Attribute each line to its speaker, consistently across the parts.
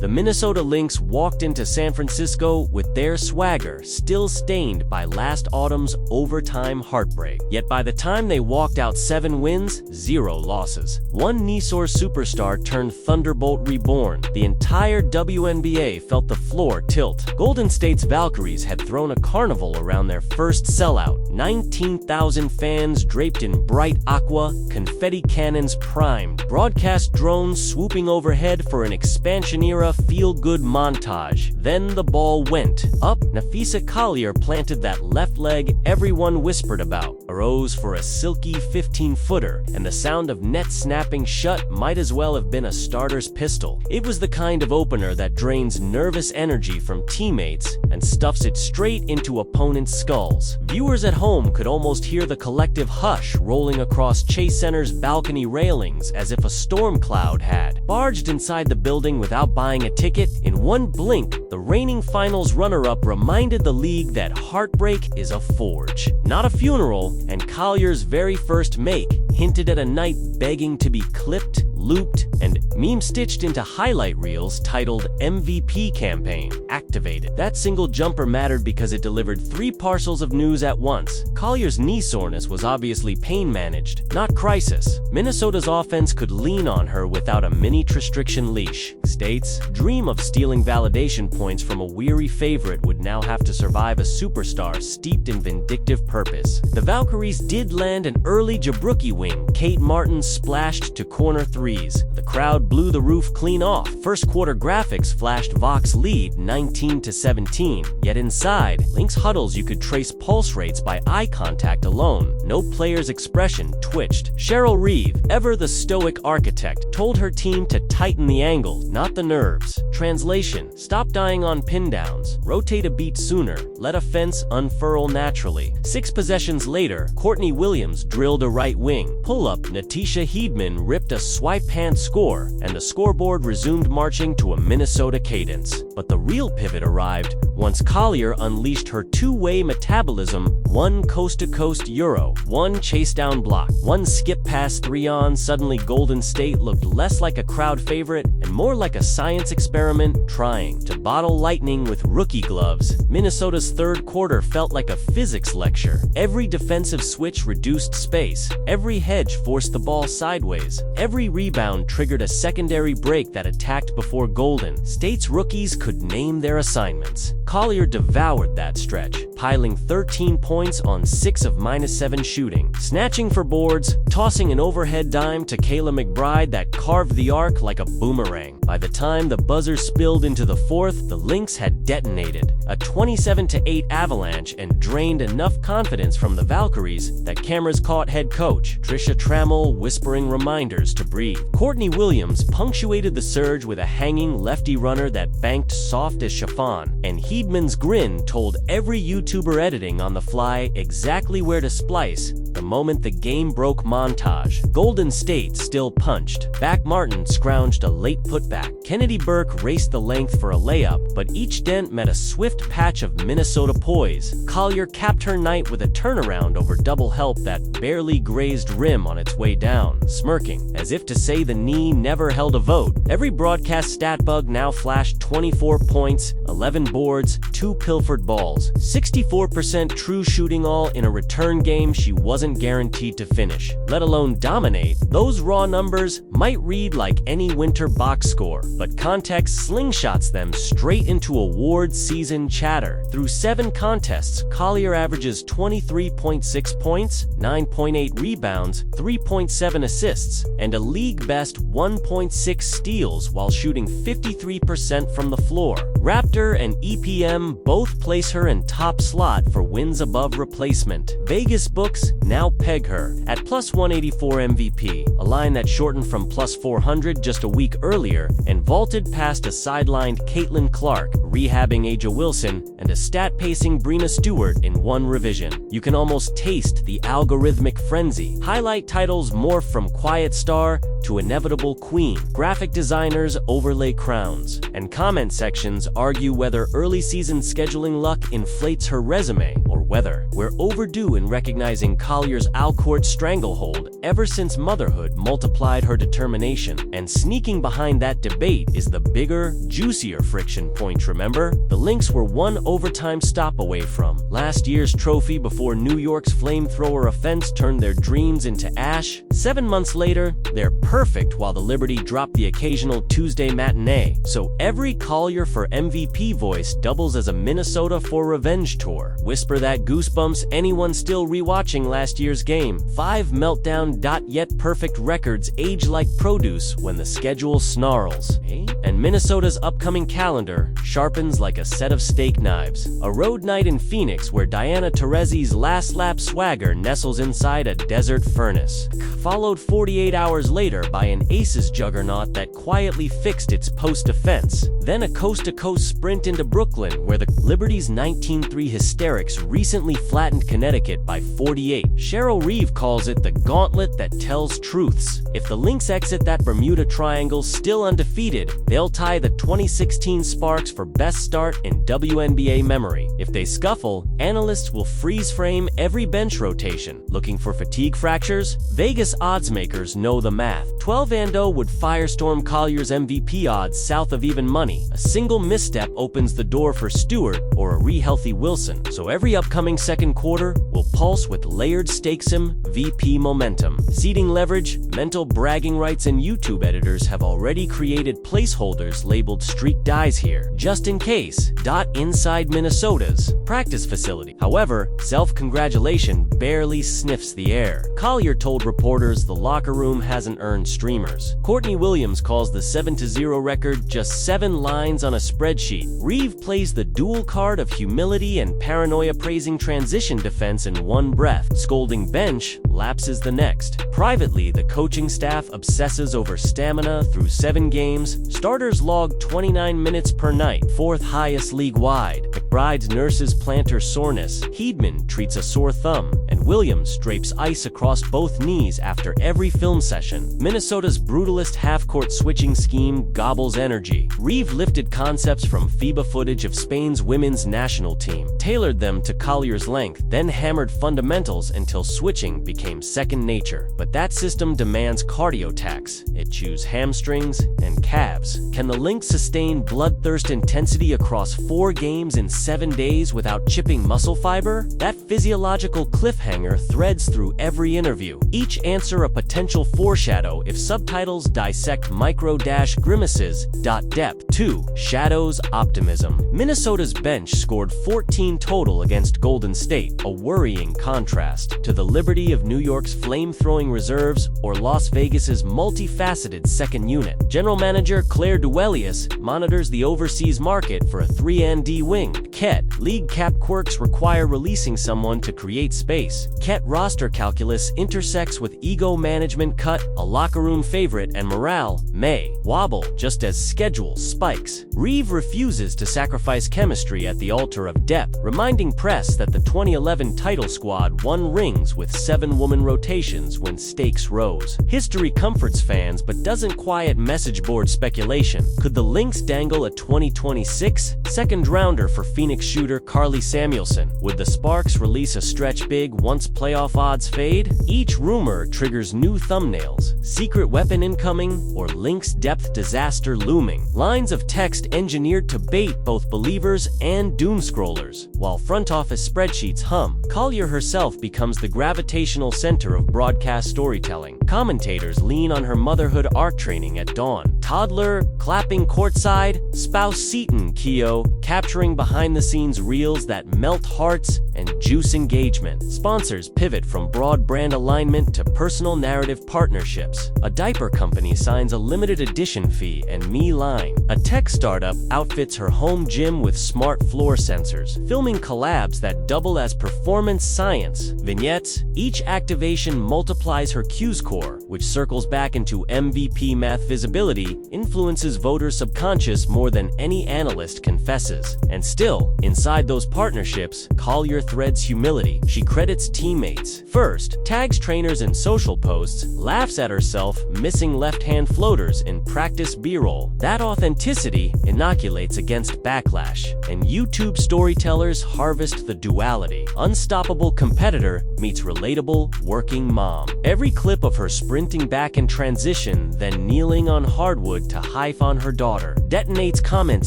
Speaker 1: the Minnesota Lynx walked into San Francisco with their swagger still stained by last autumn's overtime heartbreak. Yet by the time they walked out 7 wins, 0 losses. One knee-sore superstar turned thunderbolt reborn. The entire WNBA felt the floor tilt. Golden State's Valkyries had thrown a carnival around their first sellout. 19,000 fans draped in bright aqua, confetti cannons primed, broadcast drones swooping overhead for an expansion-era feel-good montage. Then the ball went up. Napheesa Collier planted that left leg everyone whispered about, arose for a silky 15-footer, and the sound of net snapping shut might as well have been a starter's pistol. It was the kind of opener that drains nervous energy from teammates and stuffs it straight into opponents' skulls. Viewers at home could almost hear the collective hush rolling across Chase Center's balcony railings as if a storm cloud had barged inside the building without buying a ticket. In one blink, the reigning finals runner-up reminded the league that heartbreak is a forge, not a funeral, and Collier's very first make hinted at a night begging to be clipped, looped, and meme-stitched into highlight reels titled MVP Campaign Activated. That single jumper mattered because it delivered 3 parcels of news at once. Collier's knee soreness was obviously pain-managed, not crisis. Minnesota's offense could lean on her without a minute-restriction leash. State's dream of stealing validation points from a weary favorite would now have to survive a superstar steeped in vindictive purpose. The Valkyries did land an early Jabruki win. Kate Martin splashed to corner 3s. The crowd blew the roof clean off. First quarter graphics flashed Vox lead 19-17. Yet inside, Lynx huddles you could trace pulse rates by eye contact alone. No player's expression twitched. Cheryl Reeve, ever the stoic architect, told her team to tighten the angle, not the nerves. Translation: stop dying on pin downs. Rotate a beat sooner. Let a fence unfurl naturally. 6 possessions later, Courtney Williams drilled a right wing pull-up. Natisha Heedman ripped a swipe hand score, and the scoreboard resumed marching to a Minnesota cadence. But the real pivot arrived once Collier unleashed her 2-way metabolism. 1 coast-to-coast euro, 1 chase-down block, 1 skip-pass 3-on. Suddenly Golden State looked less like a crowd favorite and more like a science experiment trying to bottle lightning with rookie gloves. Minnesota's third quarter felt like a physics lecture. Every defensive switch reduced space. Every hedge forced the ball sideways. Every rebound triggered a secondary break that attacked before Golden State's rookies could name their assignments. Collier devoured that stretch, piling 13 points on 6 of -7 shooting, snatching for boards, tossing an overhead dime to Kayla McBride that carved the arc like a boomerang. By the time the buzzer spilled into the fourth, the Lynx had detonated, a 27-8 avalanche, and drained enough confidence from the Valkyries that cameras caught head coach Trisha Trammell whispering reminders to breathe. Courtney Williams punctuated the surge with a hanging lefty runner that banked soft as chiffon, and Heedman's grin told every YouTuber editing on the fly exactly where to splice the moment the game broke montage. Golden State still punched. Back Martin scrounged a late putback. Kennedy Burke raced the length for a layup, but each dent met a swift patch of Minnesota poise. Collier capped her night with a turnaround over double help that barely grazed rim on its way down, smirking, as if to say the knee never held a vote. Every broadcast stat bug now flashed 24 points, 11 boards, 2 pilfered balls, 64% true shooting, all in a return game she wasn't guaranteed to finish, let alone dominate. Those raw numbers might read like any winter box score, but context slingshots them straight into award season chatter. Through 7 contests, Collier averages 23.6 points, 9.8 rebounds, 3.7 assists, and a league-best 1.6 steals while shooting 53% from the floor. Raptor and EPM both place her in top slot for wins above replacement. Vegas books now peg her at +184 MVP, a line that shortened from +400 just a week earlier and vaulted past a sidelined Caitlin Clark, rehabbing Aja Wilson, and a stat-pacing Breanna Stewart in one revision. You can almost taste the algorithmic frenzy. Highlight titles morph from quiet star to inevitable queen. Graphic designers overlay crowns, and comment sections argue whether early season scheduling luck inflates her resume or weather. We're overdue in recognizing Collier's Alcourt stranglehold ever since motherhood multiplied her determination. And sneaking behind that debate is the bigger, juicier friction point, remember? The Lynx were one overtime stop away from last year's trophy before New York's flamethrower offense turned their dreams into ash. 7 months later, they're perfect while the Liberty dropped the occasional Tuesday matinee. So every Collier for MVP voice doubles as a Minnesota for Revenge tour. Whisper that goosebumps anyone still rewatching last year's game. 5 meltdown. Yet perfect records age like produce when the schedule snarls. And Minnesota's upcoming calendar sharpens like a set of steak knives. A road night in Phoenix where Diana Taurasi's last lap swagger nestles inside a desert furnace, followed 48 hours later by an Aces juggernaut that quietly fixed its post defense. Then a coast-to-coast sprint into Brooklyn where the Liberty's 19-3 hysterics recently flattened Connecticut by 48. Cheryl Reeve calls it the gauntlet that tells truths. If the Lynx exit that Bermuda Triangle still undefeated, they'll tie the 2016 Sparks for best start in WNBA memory. If they scuffle, analysts will freeze frame every bench rotation. Looking for fatigue fractures? Vegas oddsmakers know the math. 12-0 would firestorm Collier's MVP odds south of even money. A single misstep opens the door for Stewart or a re-healthy Wilson. So every upcoming second quarter will pulse with layered stakes-em VP momentum. Seeding leverage, mental bragging rights, and YouTube editors have already created placeholders labeled streak dies here, just in case. Inside Minnesota's practice facility. However, self-congratulation barely sniffs the air. Collier told reporters the locker room hasn't earned streamers. Courtney Williams calls the 7-0 record just 7 lines on a spreadsheet. Reeve plays the dual card of humility and paranoia, praising transition defense in one breath. Scolding bench lapses the next. Privately, the coaching staff obsesses over stamina through 7 games. Starters log 29 minutes per night, 4th highest league-wide. McBride's nurses plantar soreness. Heedman treats a sore thumb. And Williams drapes ice across both knees after every film session. Minnesota's brutalist half-court switching scheme gobbles energy. Reeve lifted concepts from FIBA footage of Spain's women's national team, tailored them to Collier's length, then hammered fundamentals until switching became second nature. But that system demands cardio tax. It chews hamstrings and calves. Can the Lynx sustain bloodthirst intensity across 4 games in 7 days without chipping muscle fiber? That physiological cliffhanger threads through every interview. Each answer a potential foreshadow if subtitles dissect micro-grimaces. Depth. 2. Shadows optimism. Minnesota's bench scored 14 total against Golden State, a worrying contrast to the Liberty of New York's flame-throwing reserves or Las Vegas's multifaceted second unit. General manager Claire Duelius monitors the overseas market for a 3-and-D wing. Ket. League cap quirks require releasing someone to create space. Ket roster calculus intersects with ego management cut, a locker room favorite, and morale may wobble just as schedule spikes. Reeve refuses to sacrifice chemistry at the altar of depth, reminding press that the 2011 title squad won rings with 7-woman rotations when stakes rose. History comforts fans but doesn't quiet message board speculation. Could the Lynx dangle a 2026 second-rounder for Phoenix shooter Carly Samuelson? Would the Sparks release a stretch big once playoff odds fade? Each rumor triggers new thumbnails. Secret weapon incoming or Lynx depth disaster looming. Lines of text engineered to bait both believers and doomscrollers. While front office spreadsheets hum, Collier herself becomes the gravitational center of broadcast storytelling. Commentators lean on her motherhood art training at dawn. Toddler clapping courtside, spouse Seton Keo capturing behind-the-scenes reels that melt hearts and juice engagement. Sponsors pivot from broad brand alignment to personal narrative partnerships. A diaper company signs a limited edition fee and me line. A tech startup outfits her home gym with smart floor sensors, filming collabs that double as performance science vignettes. Each activation multiplies her cues score, which circles back into MVP math visibility, influences voters' subconscious more than any analyst confesses. And still, inside those partnerships, Collier threads humility. She credits teammates. First, tags trainers in social posts, laughs at herself missing left-hand floaters in practice B-roll. That authenticity inoculates against backlash, and YouTube storytellers harvest the duality. Unstoppable competitor meets relatable working mom. Every clip of her sprinting back in transition, then kneeling on hardwood to hype on her daughter, detonates comment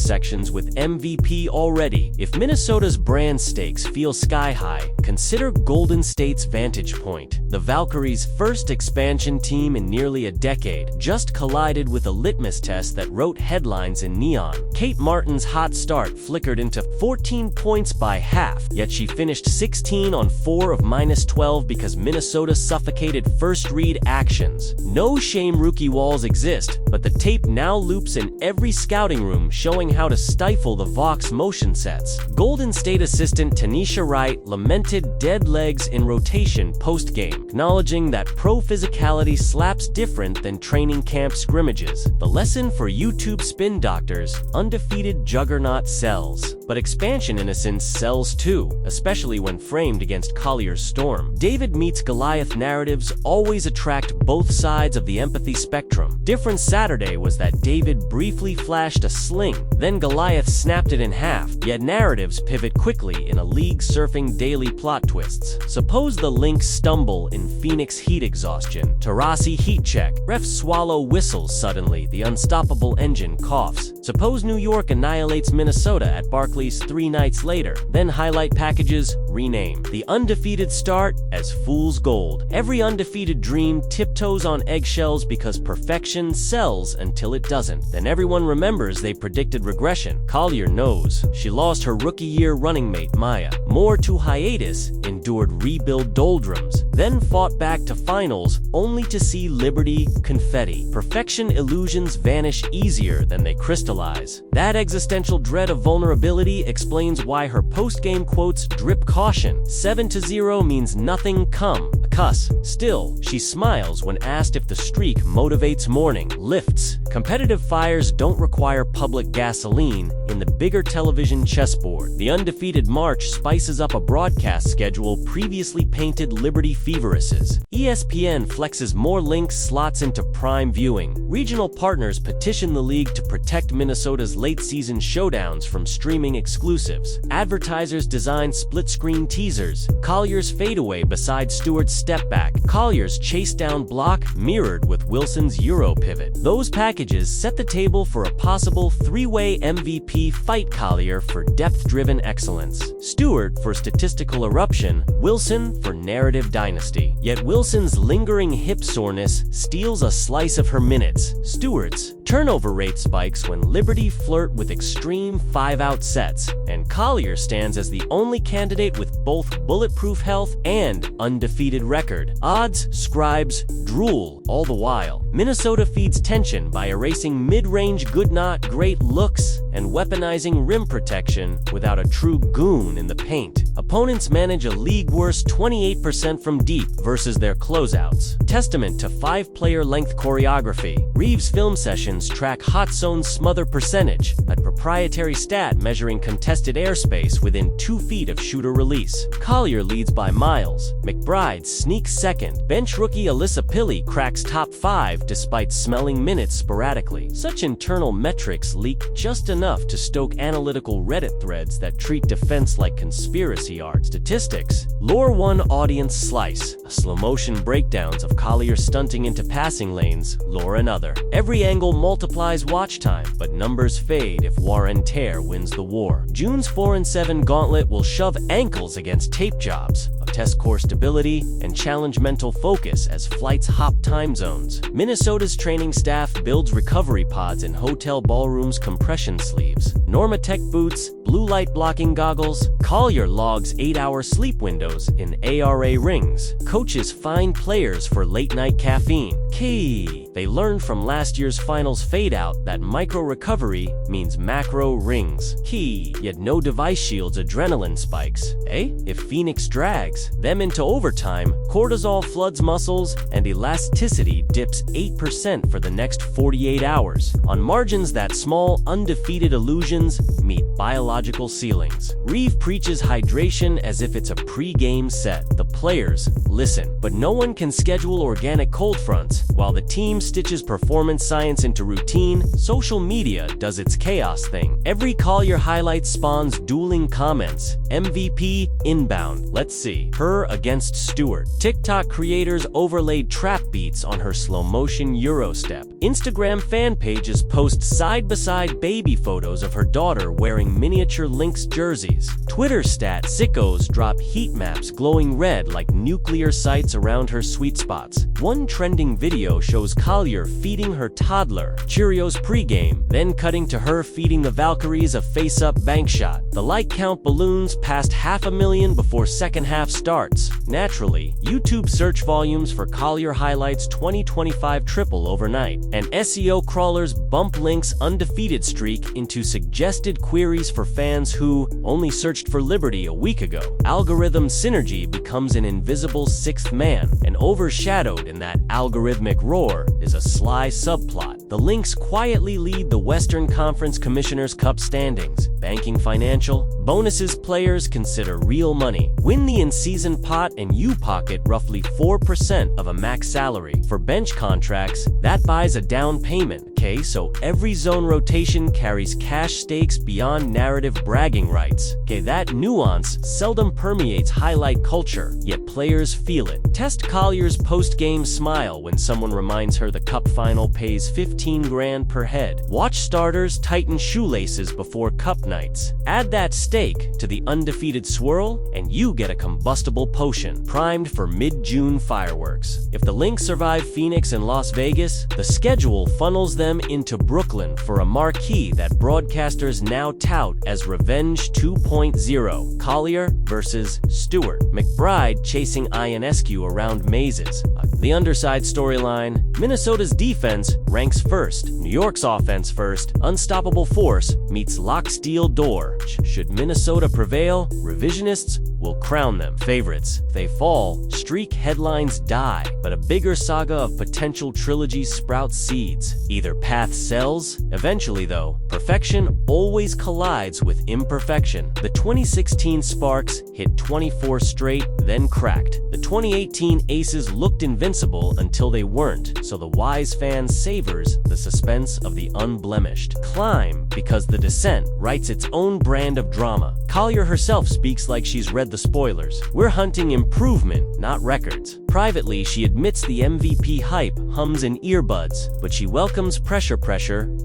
Speaker 1: sections with MVP already. If Minnesota's brand stakes feel sky-high, consider Golden State's vantage point. The Valkyries' first expansion team in nearly a decade just collided with a litmus test that wrote headlines in neon. Kate Martin's hot start flickered into 14 points by half, yet she finished 16 on 4 of -12 because Minnesota suffocated first read actions. No shame rookie walls exist, but the tape now loops in every scouting room showing how to stifle the Vox motion sets. Golden State assistant Tanisha Wright lamented dead legs in rotation post-game, acknowledging that pro physicality slaps different than training camp scrimmages. The lesson for YouTube spin doctors: undefeated juggernaut sells. But expansion innocence sells too, especially when framed against Collier's storm. David meets Goliath narratives always attract both sides of the empathy spectrum. Different Saturday was that David briefly flashed a sling, then Goliath snapped it in half, yet narratives pivot quickly in a league surfing daily plot twists. Suppose the Lynx stumble in Phoenix heat exhaustion. Taurasi heat check. Ref swallow whistles suddenly, the unstoppable engine coughs. Suppose New York annihilates Minnesota at Barclays 3 nights later. Then highlight packages, rename. The undefeated start as fool's gold. Every undefeated dream tiptoes on eggshells because perfection sells until it doesn't. Then everyone remembers they predicted regression. Collier knows. She lost her rookie year running mate Maya. More to hiatus, endured rebuild doldrums, then fought back to finals only to see liberty, confetti. Perfection illusions vanish easier than they crystallize. That existential dread of vulnerability explains why her post-game quotes drip caution. 7-0 means nothing come. A cuss. Still, she smiles when asked if the streak motivates morning lifts. Competitive fires don't require public gasoline in the bigger television chessboard. The undefeated March spices up a broadcast schedule previously painted Liberty feveruses. ESPN flexes more Lynx slots into prime viewing. Regional partners petition the league to protect Minnesota's late-season showdowns from streaming exclusives. Advertisers design split-screen teasers. Collier's fadeaway beside Stewart's step-back. Collier's chase-down block mirrored with Wilson's Euro pivot. Those packages set the table for a possible three-way MVP fight. Collier for depth-driven excellence, Stewart for statistical eruption, Wilson for narrative dynasty. Yet Wilson's lingering hip soreness steals a slice of her minutes. Stewart's turnover rate spikes when Liberty flirt with extreme 5-out sets, and Collier stands as the only candidate with both bulletproof health and undefeated record. Odds, scribes, drool all the while. Minnesota feeds tension by erasing mid-range good not great looks and weaponizing rim protection without a true goon in the paint. Opponents manage a league-worst 28% from deep versus their closeouts. Testament to 5-player length choreography. Reeves film sessions track hot zone smother percentage, a proprietary stat measuring contested airspace within 2 feet of shooter release. Collier leads by miles. McBride sneaks second. Bench rookie Alyssa Pilley cracks top 5 despite smelling minutes sporadically. Such internal metrics leak just enough to stoke analytical Reddit threads that treat defense like conspiracy art. Statistics. Lore 1 audience slice. Slow-motion breakdowns of Collier stunting into passing lanes. Lore another. Every angle multiplies watch time, but numbers fade if war and tear wins the war. June's 4-7 gauntlet will shove ankles against tape jobs, test core stability, and challenge mental focus as flights hop time zones. Minnesota's training staff builds recovery pods in hotel ballrooms, compression sleeves, Normatec boots, blue light blocking goggles. Collier logs 8-hour sleep windows in ARA rings. Coaches fine players for late night caffeine. Key. They learned from last year's finals fade-out that micro-recovery means macro rings. Key, yet no device shields adrenaline spikes. If Phoenix drags them into overtime, cortisol floods muscles and elasticity dips 8% for the next 48 hours. On margins that small, undefeated illusions meet biological ceilings. Reeve preaches hydration as if it's a pre-game set. The players listen, but no one can schedule organic cold fronts. While the team stitches performance science into routine, social media does its chaos thing. Every Collier highlight spawns dueling comments. MVP inbound. Let's see. Her against Stewart. TikTok creators overlaid trap beats on her slow-motion Eurostep. Instagram fan pages post side-by-side baby photos of her daughter wearing miniature Lynx jerseys. Twitter stat sickos drop heat maps glowing red like nuclear sites around her sweet spots. One trending video shows Collier feeding her toddler Cheerios pregame, then cutting to her feeding the Valkyries a face-up bank shot. The like count balloons past 500,000 before second half starts. Naturally, YouTube search volumes for Collier highlights 2025 triple overnight, and SEO crawlers bump Lynx' undefeated streak into suggested queries for fans who only searched for Liberty a week ago. Algorithm synergy becomes an invisible sixth man, and overshadowed in that algorithmic roar is a sly subplot. The Lynx quietly lead the Western Conference Commissioner's Cup standings. Banking financial, bonuses players consider real money. Win the in-season pot and you pocket roughly 4% of a max salary. For bench contracts, that buys a down payment. So every zone rotation carries cash stakes beyond narrative bragging rights. That nuance seldom permeates highlight culture, yet players feel it. Test Collier's post-game smile when someone reminds her the cup final pays 15 grand per head. Watch starters tighten shoelaces before cup nights. Add that steak to the undefeated swirl, and you get a combustible potion, primed for mid-June fireworks. If the Lynx survive Phoenix and Las Vegas, the schedule funnels them into Brooklyn for a marquee that broadcasters now tout as Revenge 2.0. Collier versus Stewart. McBride chasing Ionescu around mazes. The underside storyline. Minnesota's defense ranks first. New York's offense first. Unstoppable force meets lock steel door. Should Minnesota prevail, revisionists will crown them favorites. If they fall, streak headlines die, but a bigger saga of potential trilogies sprouts seeds. Either path sells. Eventually, though, perfection always collides with imperfection. The 2016 Sparks hit 24 straight, then cracked. The 2018 Aces looked invincible until they weren't, so the wise fan savors the suspense of the unblemished. Climb because the descent writes its own brand of drama. Collier herself speaks like she's read the spoilers. We're hunting improvement, not records. Privately, she admits the MVP hype hums in earbuds, but she welcomes pressure,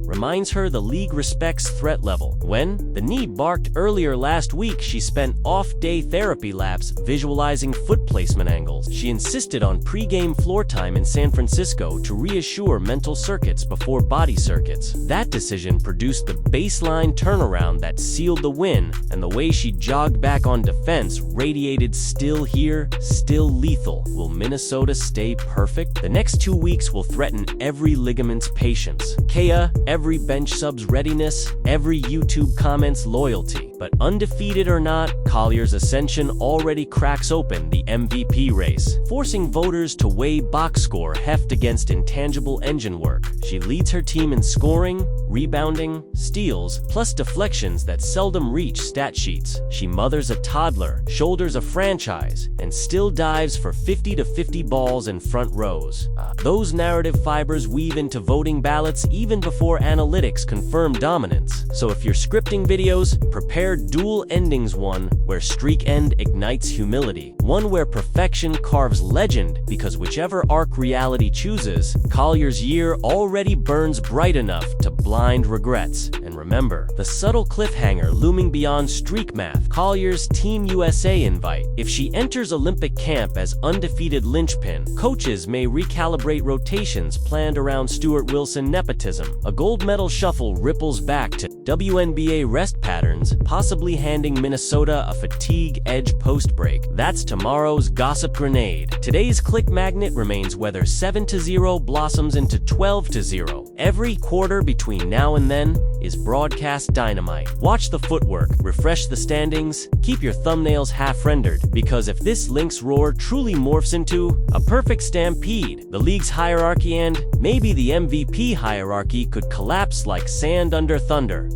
Speaker 1: reminds her the league respects threat level. When the knee barked earlier last week, she spent off-day therapy laps visualizing foot placement angles. She insisted on pre-game floor time in San Francisco to reassure mental circuits before body circuits. That decision produced the baseline turnaround that sealed the win, and the way she jogged back on defense radiated still here, still lethal. Will Minnesota stay perfect? The next 2 weeks will threaten every ligament's patience. Kea, every bench sub's readiness, every YouTube comment's loyalty. But undefeated or not, Collier's ascension already cracks open the MVP race, forcing voters to weigh box score heft against intangible engine work. She leads her team in scoring, rebounding, steals, plus deflections that seldom reach stat sheets. She mothers a toddler, shoulders a franchise, and still dives for 50 to 50 balls in front rows. Those narrative fibers weave into voting ballots even before analytics confirm dominance. So if you're scripting videos, prepare dual endings, one where streak end ignites humility, one where perfection carves legend, because whichever arc reality chooses, Collier's year already burns bright enough to blind regrets. And remember. The subtle cliffhanger looming beyond streak math, Collier's Team USA invite. If she enters Olympic camp as undefeated linchpin, coaches may recalibrate rotations planned around Stewart Wilson nepotism. A gold medal shuffle ripples back to WNBA rest patterns, possibly handing Minnesota a fatigue edge post break. That's tomorrow's gossip grenade. Today's click magnet remains whether 7-0 blossoms into 12-0. Every quarter between now and then is broadcast dynamite. Watch the footwork, refresh the standings, keep your thumbnails half-rendered, because if this Lynx roar truly morphs into a perfect stampede, the league's hierarchy and maybe the MVP hierarchy could collapse like sand under thunder.